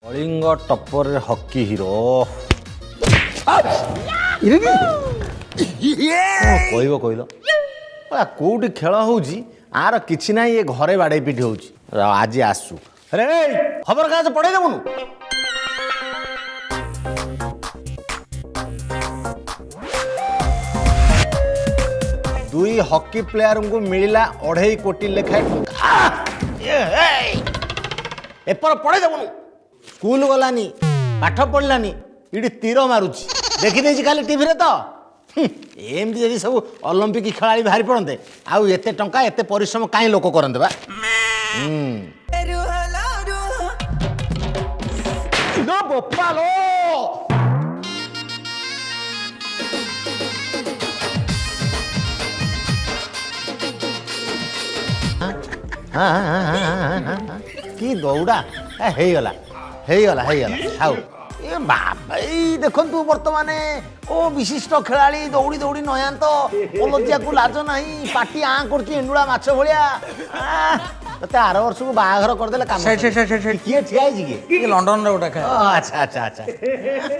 Kalinga टप्पर hockey hero कहब कहल कौटी खेल होची आर किछि ना ये घरे बाड़े पिटी होची आज आसु अरे खबर कागज पढ़े देबुनु दुई हॉकी प्लेयर को मिलला 2.5 कोटी लेखाए टंका एपर पढ़े देबुनु स्कूल गलानी पाठ पढ़लानी इडी तीर मारुची देखी देछि खाली टीवी रे तो एमती जदि सब ओलंपिक खेलाड़ी बाहरी पड़ते आउ एते टंका एते परिश्रम काई लोक करते बा लो बोपा लो की दौड़ा हेगला हेगला हेगला हाउ ए बाबा देखु बर्तमान ओ विशिष्ट खेलाड़ी दौड़ी दौड़ी नयांत ओलजिया को लाज नहीं पाटी आँ करती एंडुड़ा माछ भलिया ते आर वर्ष को बाहाघर करदेले काम किए ठिया कि लंडन रे गोटा अच्छा अच्छा अच्छा